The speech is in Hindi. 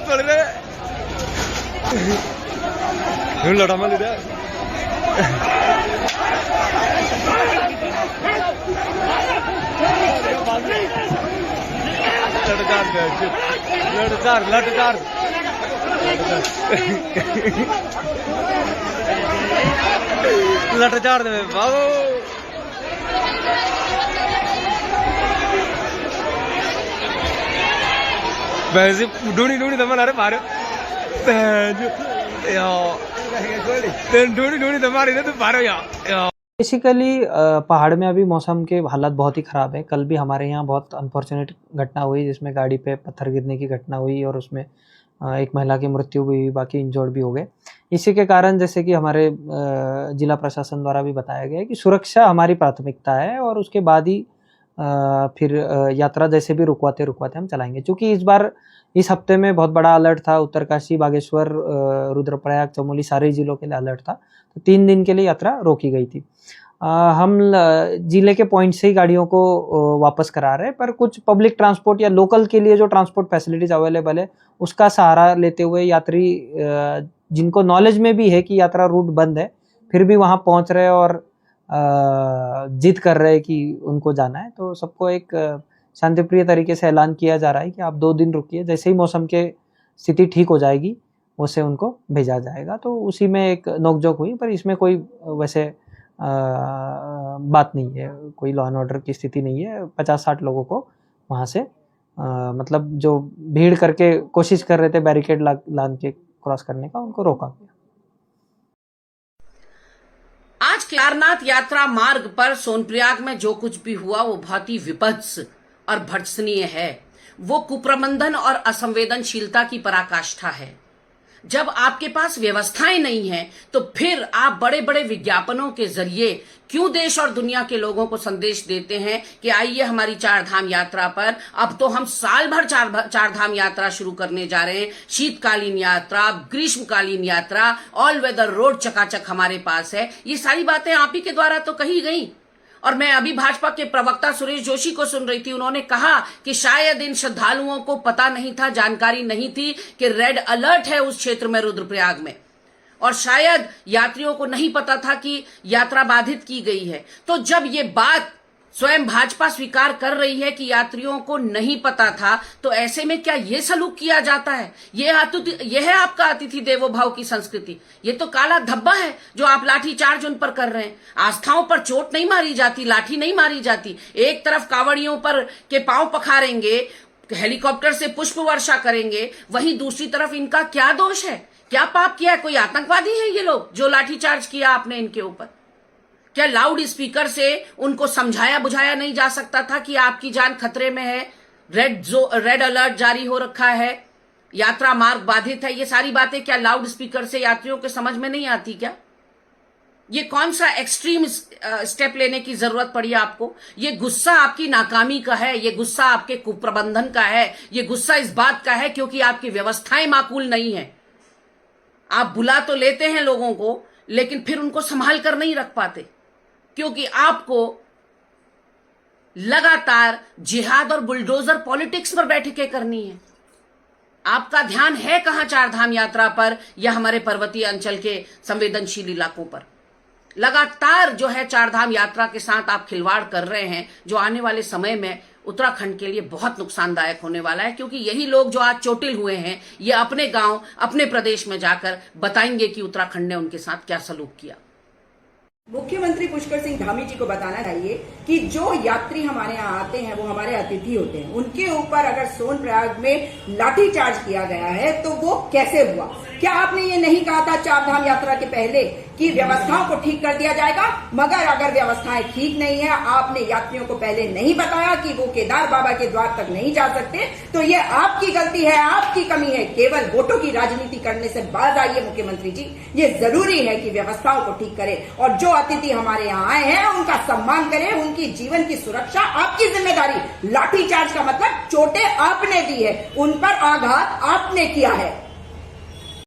चल रहे लड़ा माल लटकार लटचार दे बाबू वैसे ढूंढी ढूंढी दमन अरे मारे ढूंढी ढूंढी दमारी ना तू मारो यार। बेसिकली पहाड़ में अभी मौसम के हालात बहुत ही ख़राब है। कल भी हमारे यहाँ बहुत अनफॉर्चुनेट घटना हुई जिसमें गाड़ी पे पत्थर गिरने की घटना हुई और उसमें एक महिला की मृत्यु भी हुई, बाकी इंजर्ड भी हो गए। इसी के कारण जैसे कि हमारे जिला प्रशासन द्वारा भी बताया गया है कि सुरक्षा हमारी प्राथमिकता है और उसके बाद ही फिर यात्रा जैसे भी रुकवाते हम चलाएंगे। क्योंकि इस बार इस हफ्ते में बहुत बड़ा अलर्ट था, उत्तरकाशी, बागेश्वर, रुद्रप्रयाग, चमोली सारे जिलों के लिए अलर्ट था। तो 3 दिन के लिए यात्रा रोकी गई थी। हम जिले के पॉइंट से ही गाड़ियों को वापस करा रहे हैं, पर कुछ पब्लिक ट्रांसपोर्ट या लोकल के लिए जो ट्रांसपोर्ट फैसिलिटीज अवेलेबल है उसका सहारा लेते हुए यात्री जिनको नॉलेज में भी है कि यात्रा रूट बंद है फिर भी वहां पहुंच रहे और जिद कर रहे हैं कि उनको जाना है। तो सबको एक शांतिप्रिय तरीके से ऐलान किया जा रहा है कि आप 2 दिन रुकिए, जैसे ही मौसम के स्थिति ठीक हो जाएगी उससे उनको भेजा जाएगा। तो उसी में एक नोकझोंक हुई, पर इसमें कोई वैसे बात नहीं है, कोई लॉ एंड ऑर्डर की स्थिति नहीं है। 50-60 लोगों को वहां से मतलब जो भीड़ करके कोशिश कर रहे थे बैरिकेड लान के क्रॉस करने का, उनको रोका गया। आज केदारनाथ यात्रा मार्ग पर सोनप्रयाग में जो कुछ भी हुआ वो बहुत ही विभत्स और भर्त्सनीय है। वो कुप्रबंधन और असंवेदनशीलता की पराकाष्ठा है। जब आपके पास व्यवस्थाएं नहीं हैं तो फिर आप बड़े बड़े विज्ञापनों के जरिए क्यों देश और दुनिया के लोगों को संदेश देते हैं कि आइए हमारी 4 धाम यात्रा पर। अब तो हम साल भर 4 धाम यात्रा शुरू करने जा रहे हैं। शीतकालीन यात्रा, ग्रीष्मकालीन यात्रा, ऑल वेदर रोड चकाचक हमारे पास है। ये सारी बातें आप ही के द्वारा तो कही गई। और मैं अभी भाजपा के प्रवक्ता सुरेश जोशी को सुन रही थी, उन्होंने कहा कि शायद इन श्रद्धालुओं को पता नहीं था, जानकारी नहीं थी कि रेड अलर्ट है उस क्षेत्र में, रुद्रप्रयाग में, और शायद यात्रियों को नहीं पता था कि यात्रा बाधित की गई है। तो जब ये बात स्वयं भाजपा स्वीकार कर रही है कि यात्रियों को नहीं पता था, तो ऐसे में क्या ये सलूक किया जाता है? यह है आपका अतिथि देवो भव की संस्कृति? ये तो काला धब्बा है जो आप लाठी चार्ज उन पर कर रहे हैं। आस्थाओं पर चोट नहीं मारी जाती, लाठी नहीं मारी जाती। एक तरफ कांवड़ियों पर के पांव पखारेंगे, हेलीकॉप्टर से पुष्प वर्षा करेंगे, वहीं दूसरी तरफ इनका क्या दोष है? क्या पाप किया है? कोई आतंकवादी है ये लोग जो लाठी चार्ज किया आपने इनके ऊपर? क्या लाउड स्पीकर से उनको समझाया बुझाया नहीं जा सकता था कि आपकी जान खतरे में है, रेड अलर्ट जारी हो रखा है, यात्रा मार्ग बाधित है? ये सारी बातें क्या लाउड स्पीकर से यात्रियों के समझ में नहीं आती क्या? ये कौन सा एक्सट्रीम स्टेप लेने की जरूरत पड़ी आपको? ये गुस्सा आपकी नाकामी का है, ये गुस्सा आपके कुप्रबंधन का है, ये गुस्सा इस बात का है क्योंकि आपकी व्यवस्थाएं माकूल नहीं है। आप बुला तो लेते हैं लोगों को, लेकिन फिर उनको संभाल कर नहीं रख पाते, क्योंकि आपको लगातार जिहाद और बुलडोजर पॉलिटिक्स पर बैठकें करनी है। आपका ध्यान है कहां 4 धाम यात्रा पर या हमारे पर्वतीय अंचल के संवेदनशील इलाकों पर? लगातार जो है 4 धाम यात्रा के साथ आप खिलवाड़ कर रहे हैं, जो आने वाले समय में उत्तराखंड के लिए बहुत नुकसानदायक होने वाला है। क्योंकि यही लोग जो आज चोटिल हुए हैं, ये अपने गांव, अपने प्रदेश में जाकर बताएंगे कि उत्तराखंड ने उनके साथ क्या सलूक किया। मुख्यमंत्री पुष्कर सिंह धामी जी को बताना चाहिए कि जो यात्री हमारे यहाँ आते हैं वो हमारे अतिथि होते हैं। उनके ऊपर अगर सोनप्रयाग में लाठीचार्ज किया गया है तो वो कैसे हुआ? क्या आपने ये नहीं कहा था 4 धाम यात्रा के पहले कि व्यवस्थाओं को ठीक कर दिया जाएगा? मगर अगर व्यवस्थाएं ठीक नहीं है, आपने यात्रियों को पहले नहीं बताया कि वो केदार बाबा के द्वार तक नहीं जा सकते, तो ये आपकी गलती है, आपकी कमी है। केवल वोटों की राजनीति करने से बाज आइए मुख्यमंत्री जी। ये जरूरी है कि व्यवस्थाओं को ठीक करें और जो अतिथि हमारे यहाँ आए हैं उनका सम्मान करें, उनकी जीवन की सुरक्षा आपकी जिम्मेदारी। लाठीचार्ज का मतलब चोटें आपने दी है, उन पर आघात आपने किया है।